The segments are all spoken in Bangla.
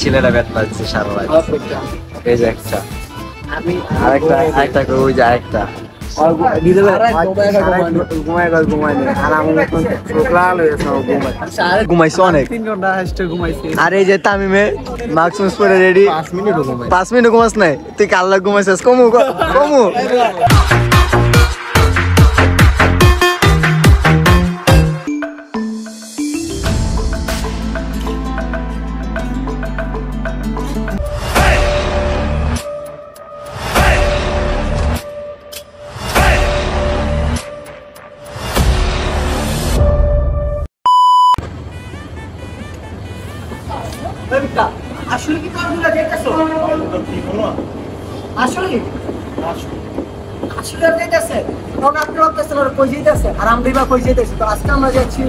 ছেলেটা ব্যাট পাচ্ছে সারা রাত। এই যে একটা, আরেকটা ওই যে আরেকটা ঘুমাইছে অনেক। 3 ঘন্টা হাসতে ঘুমাইছে। আর এই যে তামিমে মাস্ক পরে রেডি, 5 মিনিট ঘুমাস নাই তুই, কাল্লা ঘুমাইছিস কমু কমু। আসলে কি তোমরা দেখতেছো? আসলে আসলে দেখতেছে কোন আপনারা দেখতেছেন আর কই যাইতেছে, আর আমরা বা কই যাইতেছি। তো আজকে আমরা যাচ্ছি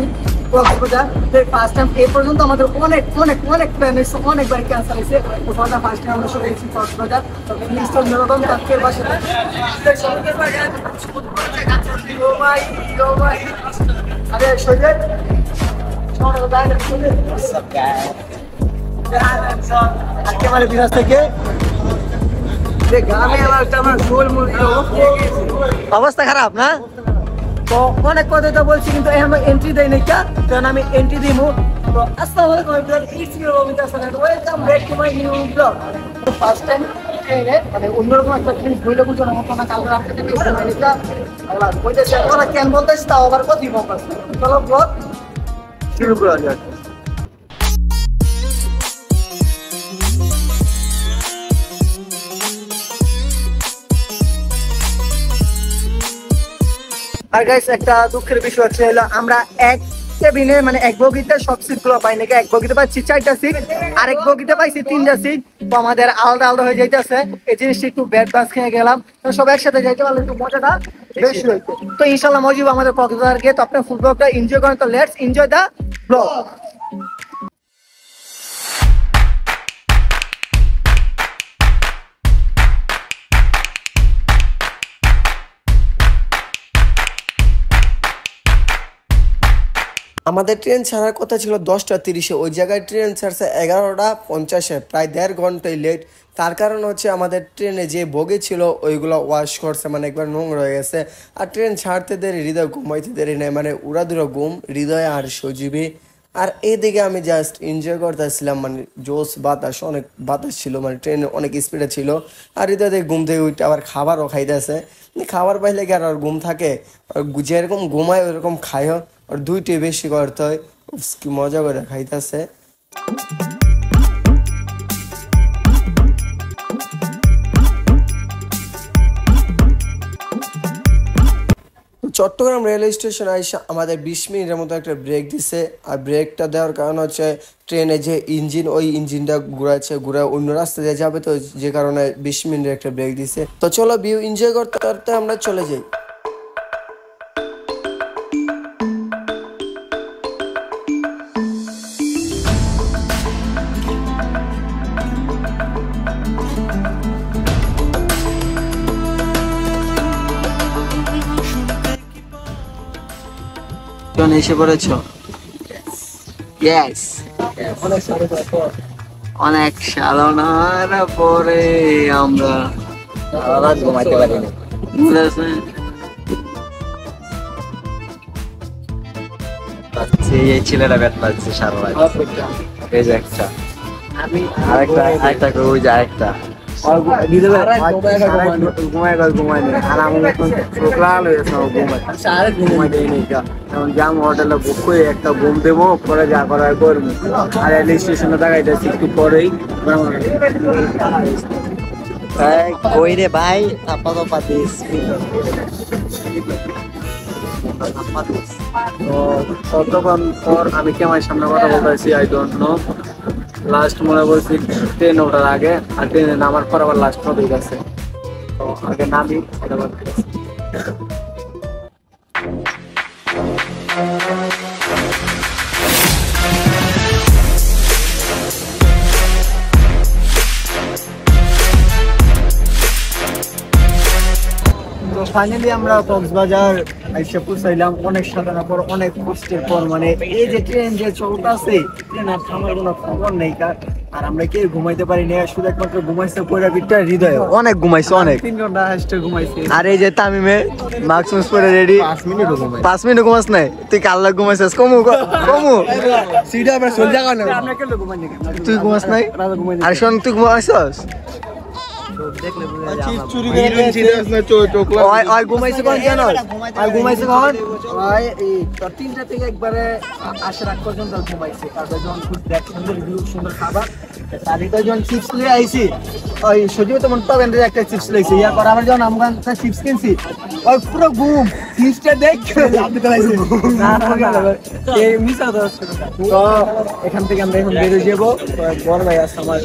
কক্সবাজার। তো ফার্স্ট টাইম এই পর্যন্ত আমাদের অনেক অনেক অনেক প্ল্যান হয়েছে, অনেকবার ক্যান্সেল হয়েছে। তো ফার্স্ট টাইম আমরা চলে এসেছি কক্সবাজার। তো মিস্টার নরদম কাকের বাসা। ও ভাই ও ভাই, আরে সৈয়দ শোনো দাঁড়া চলে একেবারে বিরাজ থেকে অবস্থা খারাপ না। তো অনেক কথা তো বলছি কিন্তু আমরা এন্ট্রি দেই নাই, কারণ আমি এন্ট্রি দিব। তো আসসালামু আলাইকুম everyone, it's me Rabita সানাদ, welcome back to my new blog. তো ফার্স্ট টাইম ট্রেনে মানে অন্যরকম একটা জিনিস বইলে বুঝো না মতো না, কালকে রাত থেকে আমেরিকা আল্লাহ কইতেছে ওরা কেন বলতেছে তাও আবার কথাই বলতেছে। চলো ব্লগ শুরু করা যাক। আর গাইস একটা দুঃখের বিষয় হচ্ছে হলো আমরা এক কেবিনে মানে এক বগিতে সব সিট গুলো পাই নাকি, এক বগিতে পাচ্ছি 4টা সিট, আরেক বগিতে পাইছি 3টা সিট। তো আমাদের আলাদা আলাদা হয়ে যাইতেছে, এই জিনিসটা একটু ব্যাড বাস খেয়ে গেলাম। তো সব একসাথে যাইতে পারলে একটু মজাটা বেশি হইতো। তো ইনশাল্লাহ মজিব আমাদের কক্সবাজার গিয়ে। তো আপনি ফুল ব্লগটা এনজয় করেন। তো লেটস এনজয় দা ব্লগ। আমাদের ট্রেন ছাড়ার কথা ছিল 10টা 30-এ, ওই জায়গায় ট্রেন ছাড়ছে 11টা 50-এ, প্রায় 1.5 ঘন্টাই লেট। তার কারণ হচ্ছে আমাদের ট্রেনে যে বগি ছিল ওইগুলো ওয়াশ করছে, মানে একবার নোংরা হয়ে গেছে। আর ট্রেন ছাড়তে দেরি, হৃদয় ঘুমাইতে দেরি নেই, মানে উড়াদুরা ঘুম হৃদয় আর সজীবী। আর এদিকে আমি জাস্ট এনজয় করতেছিলাম, মানে জোস বাতাস, অনেক বাতাস ছিল, মানে ট্রেন অনেক স্পিডে ছিল। আর হৃদয় থেকে ঘুম থেকে উঠে আবার খাবারও খাইতেছে। খাবার পাইলে কি আর ঘুম থাকে, যেরকম ঘুমায় ওরকম খায়ও, আর 2টি বেশি করতে হয়। কি মজা করে খাইতেছে। চট্টগ্রাম রেলওয়ে স্টেশন আইসা আমাদের 20 মিনিটের মতো একটা ব্রেক দিছে। আর ব্রেকটা দেওয়ার কারণ হচ্ছে ট্রেনে যে ইঞ্জিন, ওই ইঞ্জিনটা ঘুরায় অন্য রাস্তা দিয়ে যাবে, তো যে কারণে 20 মিনিটের একটা ব্রেক দিছে। তো চলো ভিউ এনজয় করতে করতে আমরা চলে যাই। এসে পড়েছ? ইয়েস, অনেক সাধনার পরে আমরা ঘুমাইতে পারিনি। এই ছেলেটা ব্যাট পাচ্ছে সারা রাত। এই যে একটা, আরেকটা ওই যে আরেকটা হোটেলে বুক করে একটা ঘুম দেবো, পরে যা করার করবো। আর রেল স্টেশনে দেখাইতেছি একটু পরেই কই রে ভাই, আপাতত পাতিস কতক্ষণ পর আমি ক্যামেরার সামনে কথা বলতেছি, আই ডোন্ট নো। লাস্ট মনে বলছি ট্রেন ওঠার আগে, আর ট্রেনে নামার পর আবার লাস্ট মতো গেছে। তো আগে নামি ফাইনালি আমরা কক্সবাজার এসে পৌঁছাইলাম অনেক সাধনার পর, অনেক কষ্টের পর। মানে এই যে ট্রেন যে চলতেছে, ট্রেন আর থামার কোনো খবর নেই। আর আমরা কি ঘুমাইতে পারি না, শুধু একমাত্র ঘুমাইছে পুরো বিটটা হৃদয়, অনেক ঘুমাইছে অনেক। 3 ঘন্টা হাসতে ঘুমাইছি। আর এই যে তামিমে মাস্ক মুস পরে রেডি, 5 মিনিটও ঘুমাই। 5 মিনিট ঘুমাস নাই তুই? কাল্লা ঘুমাইছিস কমু কমু সিডা আমরা চল জায়গা না। আমরা কেন ঘুমাই না? তুই ঘুমাস নাই? রাজা ঘুমাই না। আর শোন তুই ঘুমাইছিস? দেখলে বুঝা যায় আমরা চুরি করে নিয়েছিস না চোখ ওই ওই ঘুমাইছে কোন জানো? ওই ঘুমাইছে কোন? ভাই এই 3টা থেকে একবারে আসে রাত পর্যন্ত ঘুমাইছে। তারপর যখন খুব দেখ সুন্দর ভিউ সুন্দর খাবার, তারিখটা যখন চিপস নিয়ে আইছি, ওই সজিব তো মনে পাবেন যে একটা চিপস লইছে, ইয়ার পর আবার যখন আমরা চিপস কিনছি, ওই পুরো ঘুম চিপসটা দেখ আপনি তো লাইছে না এই মিছা তো। তো এখান থেকে আমরা এখন বের হয়ে যাবো। বড় ভাই আছে আমার,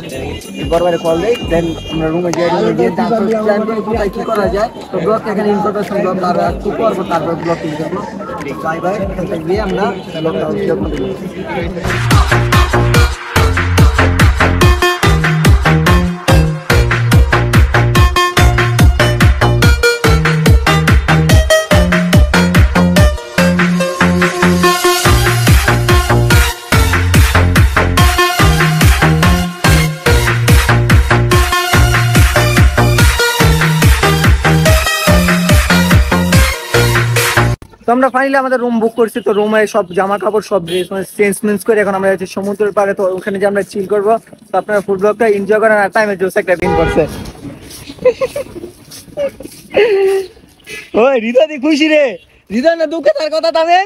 বড় ভাইয়ের কল দেই, দেন আমরা রুমে যাই। রুমে গিয়ে তারপর প্ল্যান করি কোথায় কি করা যায়। তো ব্লগ এখানে ইনফরমেশন ব্লগ আর একটু করবো, তারপর ব্লগ কিনে দেবো। বাই বাই, এখান থেকে গিয়ে আমরা ব্লগটা যত্ন দেবো। তো আমরা ফাইনালি আমাদের রুম বুক করছি। তো রুমে সব জামা কাপড় সব ড্রেস মানে চেঞ্জ করে এখন আমরা যাচ্ছি সমুদ্রের পাড়ে। তো ওখানে যে আমরা চিল করবো। তো আপনারা ফুড ব্লগটা এনজয় করেন। আর টাইমে জোস একটা দিন করছে। ওই হৃদয় খুশি রে? হৃদয় না দুঃখে তার কথা তামে?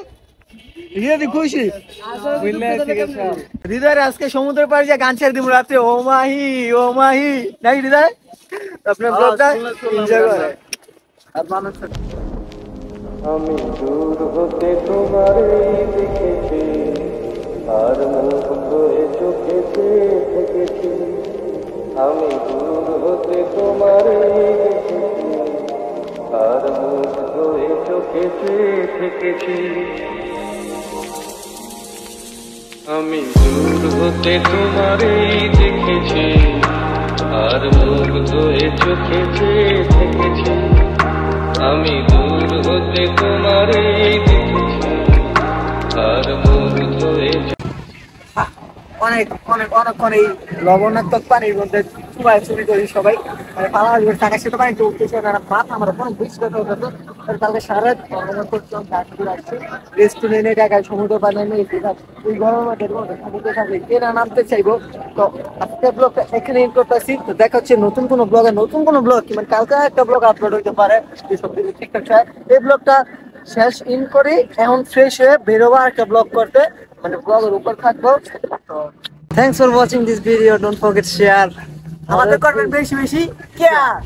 হৃদয় খুশি? হৃদয় আজকে সমুদ্রের পাড়ে যে গান ছেড়ে দিব রাত্রে, ও মাহি ও মাহি, নাকি হৃদয়? আপনার ব্লগটা এনজয় করে। আর মানুষ আমি দূর হতে তোমারে দেখেছি, আর মুখ ধরে চোখেতে থেকেছি। আমি দূর হতে তোমারে দেখেছি, আর মুখ ধরে চোখেতে থেকেছি। আমি দূর হতে তোমারে দেখেছি, আর মুখ ধরে চোখেতে থেকেছি। আমি দূর হতে তোমারে দেখেছি, আর মুখ ধরে। অনেক অনেক অনেকক্ষণ এই লবণাত্মক পানির মধ্যে চুরি করি সবাই, মানে পালা টাকা সেটা পানি উঠতেছে না, মাথা আমার কোনো বুঝতে হতো। কালকে সারা ভ্রমণ করছিলাম, তারপরে আসছি রেস্টুরেন্টে টাকায় সমুদ্র পানি নেই, ওই গরমের মধ্যে সমুদ্র থাকলে কে না নামতে চাইবো। তো আজকে ব্লগটা এখানে ইন করতেছি। তো দেখা হচ্ছে নতুন কোনো ব্লগে, নতুন কোনো ব্লগ কি মানে কালকে একটা ব্লগ আপলোড হইতে পারে, এই সব কিছু ঠিকঠাক চায়। এই ব্লগটা শেষ ইন করি, এখন ফ্রেশ হয়ে বেরোবো একটা ব্লগ করতে, মানে ব্লগের উপর থাকবো। তো thanks for watching this video, don't forget share, আমাদের করবেন বেশি বেশি কেয়ার।